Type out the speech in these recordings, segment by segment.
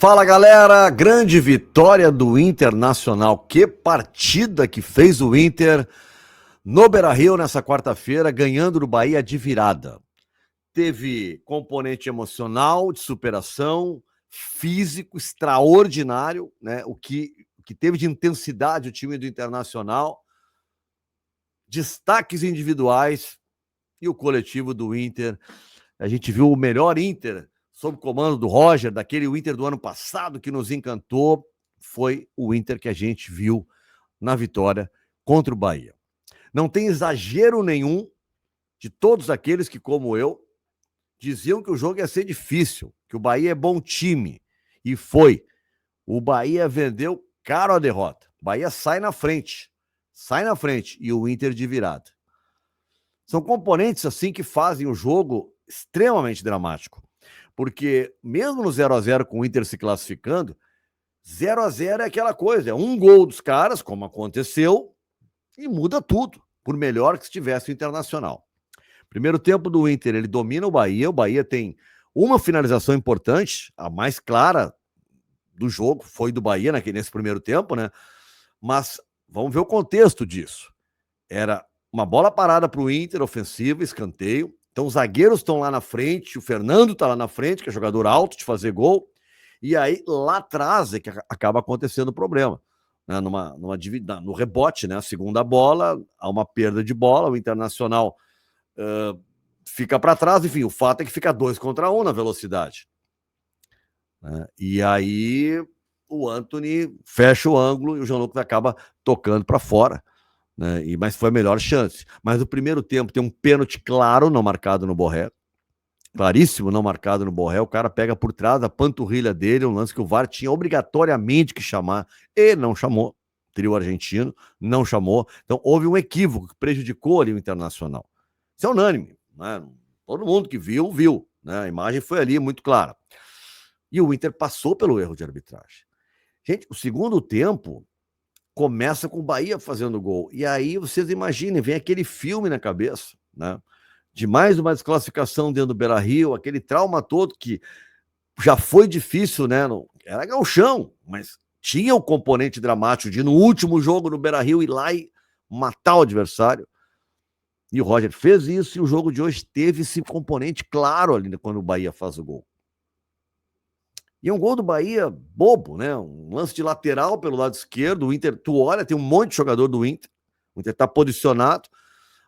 Fala galera, grande vitória do Internacional. Que partida que fez o Inter no Beira-Rio nessa quarta-feira, ganhando do Bahia de virada. Teve componente emocional, de superação, físico extraordinário, né? O que teve de intensidade o time do Internacional, destaques individuais e o coletivo do Inter. A gente viu o melhor Inter sob o comando do Roger, daquele Inter do ano passado que nos encantou. Foi o Inter que a gente viu na vitória contra o Bahia. Não tem exagero nenhum de todos aqueles que, como eu, diziam que o jogo ia ser difícil, que o Bahia é bom time. E foi. O Bahia vendeu caro a derrota. O Bahia sai na frente. E o Inter de virada. São componentes assim que fazem o jogo extremamente dramático. Porque mesmo no 0x0 com o Inter se classificando, 0x0 é aquela coisa, é um gol dos caras, como aconteceu, e muda tudo, por melhor que estivesse o Internacional. Primeiro tempo do Inter, ele domina o Bahia tem uma finalização importante, a mais clara do jogo, foi do Bahia nesse primeiro tempo, né? Mas vamos ver o contexto disso. Era uma bola parada para o Inter, ofensiva, escanteio. Então os zagueiros estão lá na frente, o Fernando está lá na frente, que é jogador alto de fazer gol. E aí lá atrás é que acaba acontecendo o problema. Né? No rebote, né? A segunda bola, há uma perda de bola, o Internacional fica para trás. Enfim, o fato é que fica 2 contra 1 na velocidade. E aí o Antony fecha o ângulo e o Jean Lucas acaba tocando para fora. Né? Mas foi a melhor chance. Mas no primeiro tempo tem um pênalti claro não marcado no Borré. Claríssimo não marcado no Borré. O cara pega por trás da panturrilha dele, um lance que o VAR tinha obrigatoriamente que chamar e não chamou. O trio argentino não chamou. Então houve um equívoco que prejudicou ali o Internacional. Isso é unânime. Né? Todo mundo que viu, viu. Né? A imagem foi ali muito clara. E o Inter passou pelo erro de arbitragem. Gente, o segundo tempo começa com o Bahia fazendo gol. E aí vocês imaginem, vem aquele filme na cabeça, né? De mais uma desclassificação dentro do Beira-Rio, aquele trauma todo que já foi difícil, né? Era gauchão, mas tinha o componente dramático de no último jogo no Beira-Rio ir lá e matar o adversário. E o Roger fez isso e o jogo de hoje teve esse componente claro ali quando o Bahia faz o gol. E um gol do Bahia bobo, né? Um lance de lateral pelo lado esquerdo. O Inter, tu olha, tem um monte de jogador do Inter. O Inter tá posicionado,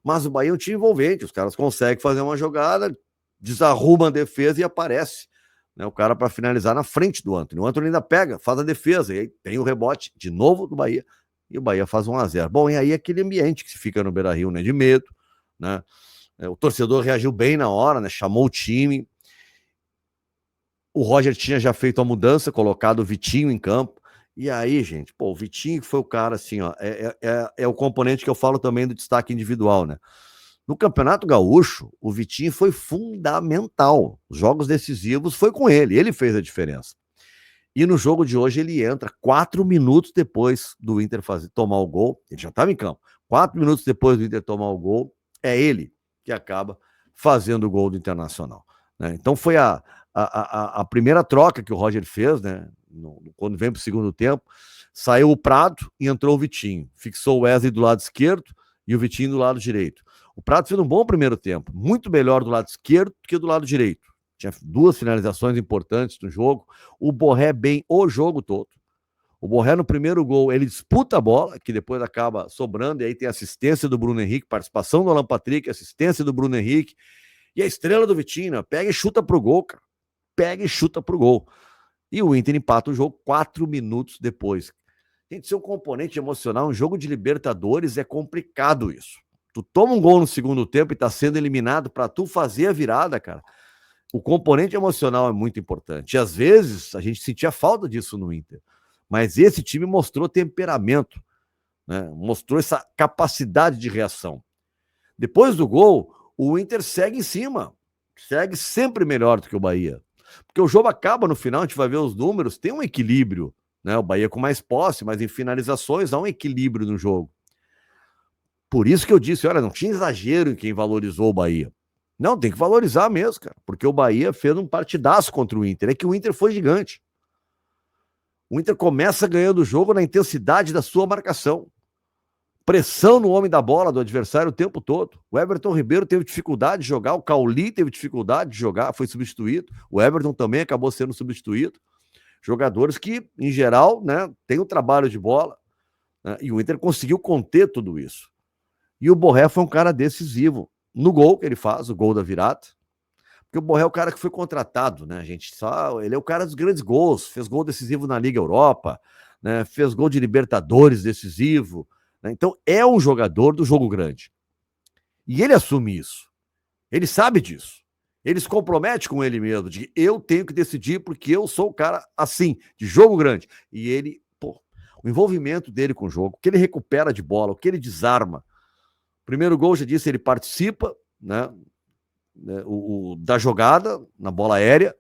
mas o Bahia é um time envolvente. Os caras conseguem fazer uma jogada, desarruma a defesa e aparece, né, o cara para finalizar na frente do Antony. O Antony ainda pega, faz a defesa, e aí tem o rebote de novo do Bahia. E o Bahia faz 1x0. Bom, e aí aquele ambiente que se fica no Beira-Rio, né? De medo, né? O torcedor reagiu bem na hora, né? Chamou o time. O Roger tinha já feito a mudança, colocado o Vitinho em campo. E aí, gente, o Vitinho foi o cara, assim, ó, é o componente que eu falo também do destaque individual, né? No Campeonato Gaúcho, o Vitinho foi fundamental. Os jogos decisivos foi com ele fez a diferença. E no jogo de hoje ele entra 4 minutos depois do Inter tomar o gol. Ele já estava em campo. 4 minutos depois do Inter tomar o gol, é ele que acaba fazendo o gol do Internacional. Né? Então foi a primeira troca que o Roger fez, né? Quando vem para o segundo tempo, saiu o Prado e entrou o Vitinho. Fixou o Wesley do lado esquerdo e o Vitinho do lado direito. O Prado fez um bom primeiro tempo, muito melhor do lado esquerdo do que do lado direito. Tinha 2 finalizações importantes no jogo. O Borré bem o jogo todo. O Borré no primeiro gol, ele disputa a bola, que depois acaba sobrando, e aí tem assistência do Bruno Henrique, participação do Alan Patrick, assistência do Bruno Henrique, e a estrela do Vitinho, né? Pega e chuta pro gol, cara. Pega e chuta pro gol. E o Inter empata o jogo 4 minutos depois. Gente, ser um componente emocional, um jogo de Libertadores é complicado isso. Tu toma um gol no segundo tempo e tá sendo eliminado para tu fazer a virada, cara. O componente emocional é muito importante. E às vezes a gente sentia falta disso no Inter. Mas esse time mostrou temperamento, né? Mostrou essa capacidade de reação. Depois do gol, o Inter segue em cima. Segue sempre melhor do que o Bahia. Porque o jogo acaba no final, a gente vai ver os números, tem um equilíbrio, né? O Bahia com mais posse, mas em finalizações há um equilíbrio no jogo. Por isso que eu disse, olha, não tinha exagero em quem valorizou o Bahia. Não, tem que valorizar mesmo, cara, porque o Bahia fez um partidaço contra o Inter. É que o Inter foi gigante. O Inter começa ganhando o jogo na intensidade da sua marcação. Pressão no homem da bola do adversário o tempo todo. O Everton Ribeiro teve dificuldade de jogar, o Cauli teve dificuldade de jogar, foi substituído. O Everton também acabou sendo substituído. Jogadores que, em geral, né, têm o trabalho de bola, né, e o Inter conseguiu conter tudo isso. E o Borré foi um cara decisivo no gol que ele faz, o gol da virada. Porque o Borré é o cara que foi contratado, né, gente? Ele é o cara dos grandes gols, fez gol decisivo na Liga Europa, né, fez gol de Libertadores decisivo, né? Então é um jogador do jogo grande. E ele assume isso. Ele sabe disso. Ele se compromete com ele mesmo, de eu tenho que decidir porque eu sou o cara assim, de jogo grande. E ele, o envolvimento dele com o jogo, o que ele recupera de bola, o que ele desarma. Primeiro gol, já disse, ele participa, né, da jogada na bola aérea,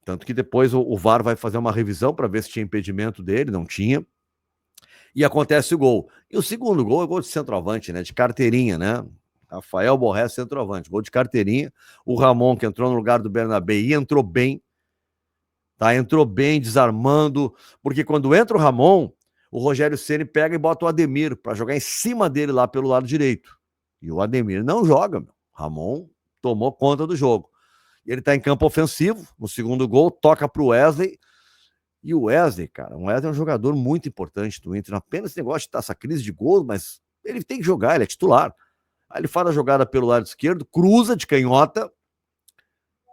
tanto que depois o VAR vai fazer uma revisão para ver se tinha impedimento dele, não tinha. E acontece o gol. E o segundo gol é gol de centroavante, né, de carteirinha, né? Rafael Borré, centroavante, gol de carteirinha. O Ramon, que entrou no lugar do Bernabé, e entrou bem, tá? Entrou bem, desarmando, porque quando entra o Ramon, o Rogério Ceni pega e bota o Ademir para jogar em cima dele lá pelo lado direito. E o Ademir não joga, meu. Ramon tomou conta do jogo. Ele tá em campo ofensivo, no segundo gol, toca pro Wesley. E o Wesley, cara, o Wesley é um jogador muito importante do Inter. Não apenas esse negócio de estar essa crise de gols, mas ele tem que jogar, ele é titular. Aí ele faz a jogada pelo lado esquerdo, cruza de canhota,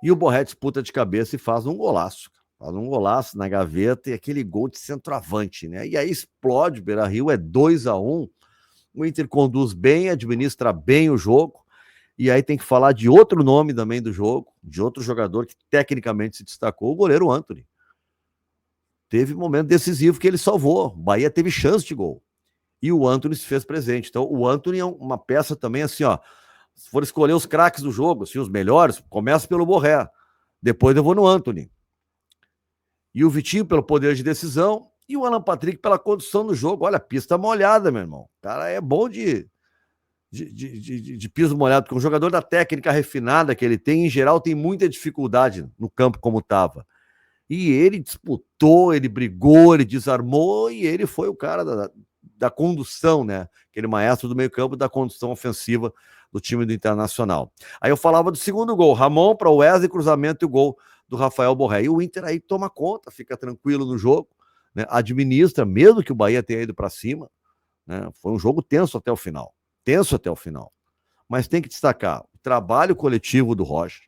e o Borré disputa de cabeça e faz um golaço. Faz um golaço na gaveta e aquele gol de centroavante, né? E aí explode o Beira-Rio, é 2-1. O Inter conduz bem, administra bem o jogo. E aí tem que falar de outro nome também do jogo, de outro jogador que tecnicamente se destacou, o goleiro Antony. Teve um momento decisivo que ele salvou. O Bahia teve chance de gol. E o Antony se fez presente. Então, o Antony é uma peça também assim, ó. Se for escolher os craques do jogo, assim, os melhores, começa pelo Borré. Depois eu vou no Antony. E o Vitinho pelo poder de decisão. E o Alan Patrick pela condução do jogo. Olha, a pista molhada, meu irmão. O cara é bom de piso molhado, porque um jogador da técnica refinada que ele tem, em geral, tem muita dificuldade no campo como estava. E ele disputou, ele brigou, ele desarmou e ele foi o cara da condução, né? Aquele maestro do meio-campo da condução ofensiva do time do Internacional. Aí eu falava do segundo gol, Ramon para o Wesley, cruzamento e o gol do Rafael Borré. E o Inter aí toma conta, fica tranquilo no jogo, né? Administra, mesmo que o Bahia tenha ido para cima, né? Foi um jogo tenso até o final. Tenso até o final. Mas tem que destacar o trabalho coletivo do Roger,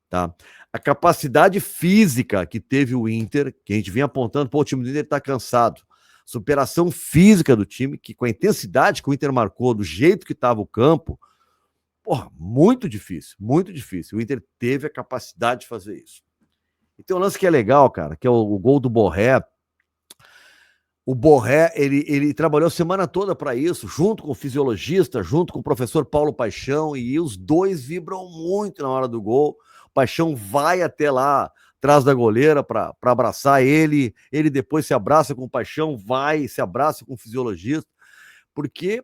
tá? A capacidade física que teve o Inter, que a gente vinha apontando, pô, o time do Inter tá cansado. Superação física do time, que com a intensidade que o Inter marcou, do jeito que estava o campo, porra, muito difícil, muito difícil. O Inter teve a capacidade de fazer isso. E tem um lance que é legal, cara, que é o gol do Borré. O Borré, ele trabalhou a semana toda para isso, junto com o fisiologista, junto com o professor Paulo Paixão, e os dois vibram muito na hora do gol. O Paixão vai até lá, atrás da goleira, para abraçar ele. Ele depois se abraça com o Paixão, vai, se abraça com o fisiologista, porque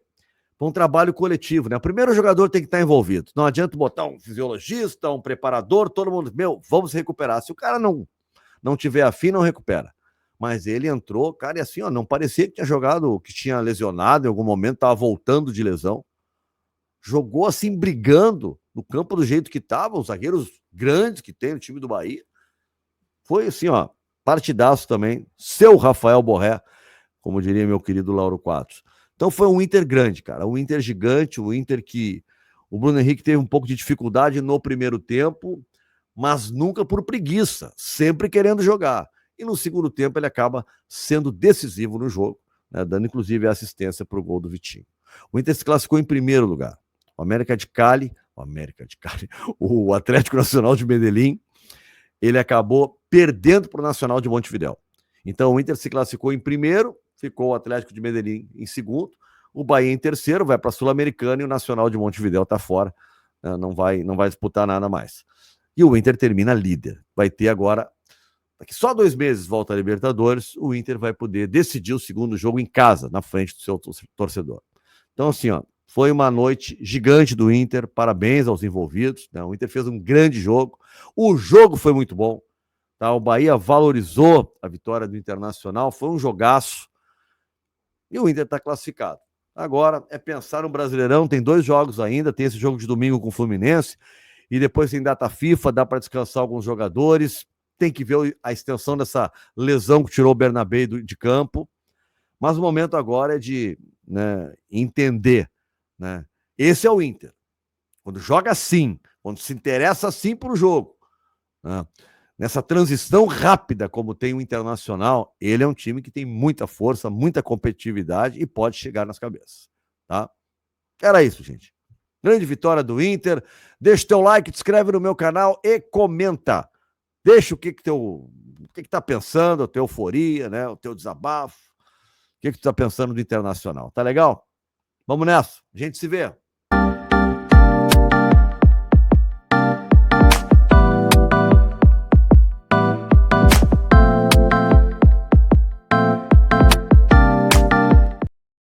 é um trabalho coletivo, né? O primeiro jogador tem que estar envolvido. Não adianta botar um fisiologista, um preparador, todo mundo, vamos recuperar. Se o cara não tiver afim, não recupera. Mas ele entrou, cara, e assim, ó, não parecia que tinha jogado, que tinha lesionado em algum momento, estava voltando de lesão. Jogou assim, brigando no campo do jeito que estava, os zagueiros grandes que tem no time do Bahia. Foi assim, ó, partidaço também. Seu Rafael Borré, como diria meu querido Lauro Quadros. Então foi um Inter grande, cara, um Inter gigante, um Inter que o Bruno Henrique teve um pouco de dificuldade no primeiro tempo, mas nunca por preguiça, sempre querendo jogar. E no segundo tempo ele acaba sendo decisivo no jogo, né, dando inclusive a assistência para o gol do Vitinho. O Inter se classificou em primeiro lugar. O Atlético Nacional de Medellín, ele acabou perdendo para o Nacional de Montevidéu. Então o Inter se classificou em primeiro, ficou o Atlético de Medellín em segundo, o Bahia em terceiro, vai para a Sul-Americana e o Nacional de Montevidéu está fora, não vai disputar nada mais. E o Inter termina líder. Vai ter agora, daqui só 2 meses volta a Libertadores, o Inter vai poder decidir o segundo jogo em casa, na frente do seu torcedor. Então assim, ó, foi uma noite gigante do Inter, parabéns aos envolvidos, né? O Inter fez um grande jogo, o jogo foi muito bom, Tá? O Bahia valorizou a vitória do Internacional, foi um jogaço. E o Inter está classificado. Agora é pensar no Brasileirão, tem 2 jogos ainda, tem esse jogo de domingo com o Fluminense, e depois tem data FIFA, dá para descansar alguns jogadores, tem que ver a extensão dessa lesão que tirou o Bernabé de campo, mas o momento agora é de, né, entender, né? Esse é o Inter. Quando joga assim, quando se interessa assim para o jogo, né? Nessa transição rápida como tem o Internacional, ele é um time que tem muita força, muita competitividade e pode chegar nas cabeças, tá? Era isso, gente. Grande vitória do Inter. Deixa o teu like, te inscreve no meu canal e comenta. Deixa o que tá pensando, a tua euforia, né? O teu desabafo. O que tu tá pensando do Internacional? Tá legal? Vamos nessa. A gente se vê.